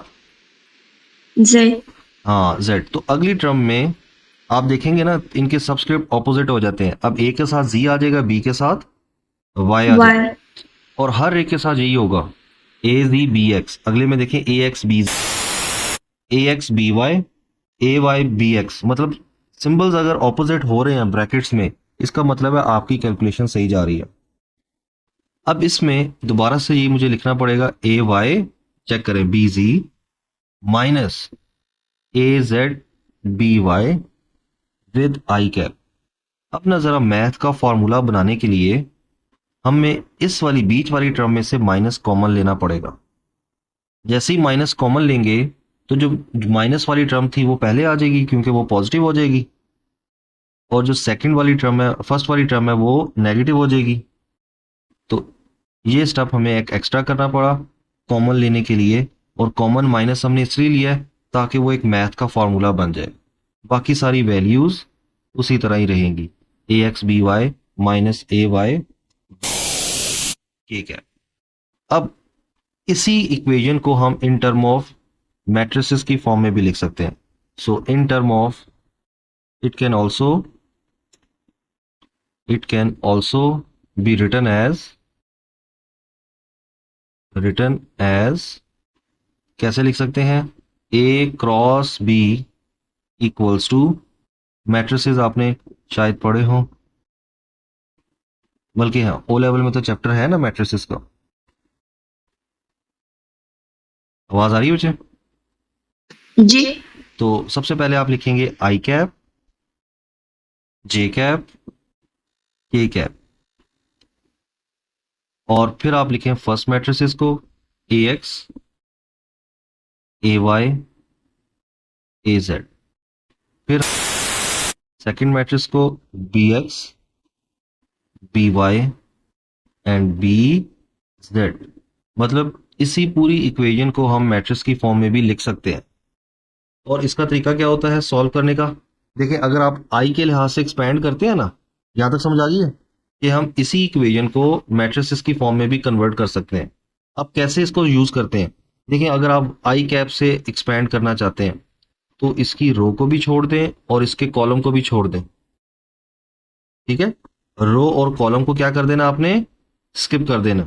जेड। हाँ जेड। तो अगली टर्म में आप देखेंगे ना, इनके सबस्क्रिप्ट ऑपोजिट हो जाते हैं। अब ए के साथ जी आ जाएगा, बी के साथ वाई आ जाएगा, वाई। और हर एक के साथ यही होगा, ए जी बी एक्स। अगले में देखें ए एक्स बी, ए एक्स बी वाई, ए वाई बी एक्स। मतलब सिंबल्स अगर ऑपोजिट हो रहे हैं ब्रैकेट्स में, इसका मतलब है आपकी कैलकुलेशन सही जा रही है। अब इसमें दोबारा से ये मुझे लिखना पड़ेगा, ए वाई चेक करें B Z minus A Z B Y with I cap. अब ना जरा मैथ का फॉर्मूला बनाने के लिए हमें इस वाली बीच वाली टर्म में से माइनस कॉमन लेना पड़ेगा। जैसे ही माइनस कॉमन लेंगे तो जो माइनस वाली टर्म थी वो पहले आ जाएगी, क्योंकि वो पॉजिटिव हो जाएगी। और जो सेकंड वाली टर्म है, फर्स्ट वाली टर्म है, वो नेगेटिव हो जाएगी। तो ये स्टेप हमें एक एक्स्ट्रा करना पड़ा कॉमन लेने के लिए, और कॉमन माइनस हमने इसलिए लिया है ताकि वो एक मैथ का फॉर्मूला बन जाए। बाकी सारी वैल्यूज उसी तरह ही रहेंगी, A X B Y minus A Y K cap. अब इसी इक्वेशन को हम इन टर्म ऑफ मैट्रिसेस की फॉर्म में भी लिख सकते हैं। So in term of it can also be written as कैसे लिख सकते हैं, A cross B equals to, matrices आपने शायद पढ़े हो, बल्कि हाँ ओ लेवल में तो चैप्टर है ना मैट्रिसेस का। आवाज आ रही है बच्चे? जी। तो सबसे पहले आप लिखेंगे I cap, J cap, K cap, और फिर आप लिखें फर्स्ट मैट्रिसेस को A X, A Y, A Z, फिर सेकंड मैट्रिक्स को B X, B Y and B Z. मतलब इसी पूरी इक्वेशन को हम मैट्रिक्स की फॉर्म में भी लिख सकते हैं। और इसका तरीका क्या होता है सॉल्व करने का? देखिए, अगर आप आई के लिहाज से एक्सपेंड करते हैं ना, यहां तक समझ आ गई है कि हम इसी इक्वेशन को मैट्रिसेस की फॉर्म में भी कन्वर्ट कर सकते हैं। अब कैसे इसको यूज करते हैं? देखिए, अगर आप आई कैप से एक्सपेंड करना चाहते हैं तो इसकी रो को भी छोड़ दें और इसके कॉलम को भी छोड़ दें। ठीक है, रो और कॉलम को क्या कर देना, आपने स्किप कर देना।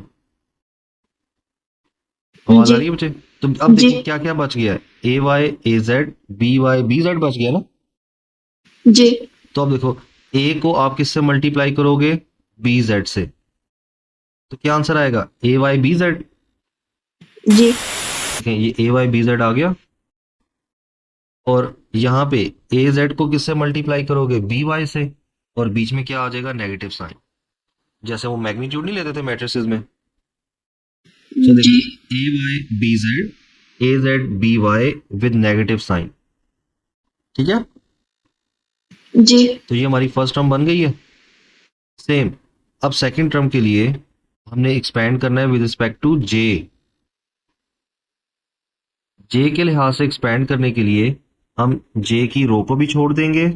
आवाज आ रही है बच्चे? तो अब देखिए क्या क्या बच गया है, A Y A Z, B Y B Z बच गया ना जी। तो अब देखो, ए को आप किससे मल्टीप्लाई करोगे, बी जेड से, तो क्या आंसर आएगा, ए वाई बी जेड। जी। देखिए ये ए वाई बी जेड आ गया, और यहाँ पे ए जेड को किससे मल्टीप्लाई करोगे, बी वाई से, और बीच में क्या आ जाएगा, नेगेटिव साइन, जैसे वो मैग्नीट्यूड नहीं लेते थे मैट्रिसेस में। तो जी। देखिए A Y B Z, A Z B Y with negative sign. ठीक है, जी। तो ये हमारी फर्स्ट टर्म बन गई है। सेम अब सेकंड टर्म के लिए हमने एक्सपेंड करना है विद रिस्पेक्ट टू जे। जे के लिहाज से एक्सपेंड करने के लिए हम जे की रो को भी छोड़ देंगे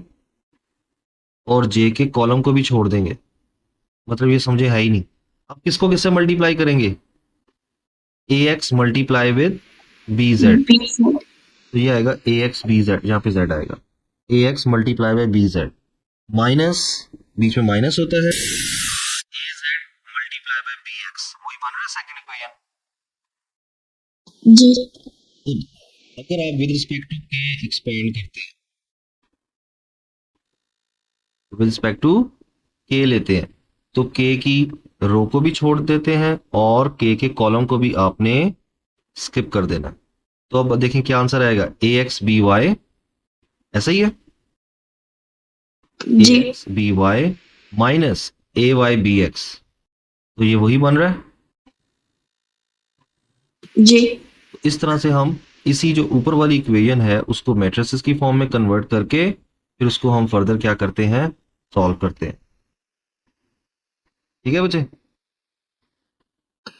और जे के कॉलम को भी छोड़ देंगे। मतलब ये समझे है ही नहीं। अब किसको किससे मल्टीप्लाई करेंगे, A X multiply with B Z, तो ये आएगा ए एक्स बी जेड, यहाँ पे जेड आएगा, A X multiply by B Z, minus, बीच में माइनस होता है, A Z multiply by B X, वही बन रहा है सेकंड इक्वेशन। जी। अगर आप with respect to K expand करते हैं, विद रिस्पेक्ट टू के लेते हैं, तो के की रो को भी छोड़ देते हैं और के कॉलम को भी आपने स्किप कर देना। तो अब देखें क्या आंसर आएगा, ए एक्स बी वाई, ऐसा ही है, ए जी। X B Y minus A Y B x, तो ये वही बन रहा है। जी। तो इस तरह से हम इसी जो ऊपर वाली इक्वेशन है उसको मैट्रिसेस की फॉर्म में कन्वर्ट करके फिर उसको हम फर्दर क्या करते हैं, सॉल्व करते हैं। ठीक है बच्चे?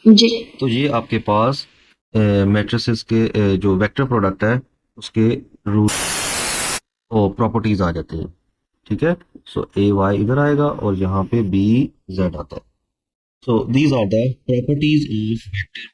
जी। तो ये आपके पास मैट्रिसेस के जो वेक्टर प्रोडक्ट है उसके रूट और प्रॉपर्टीज आ जाती हैं। ठीक है, सो ए वाई इधर आएगा और यहाँ पे बी जेड आता है। So these are the properties of vector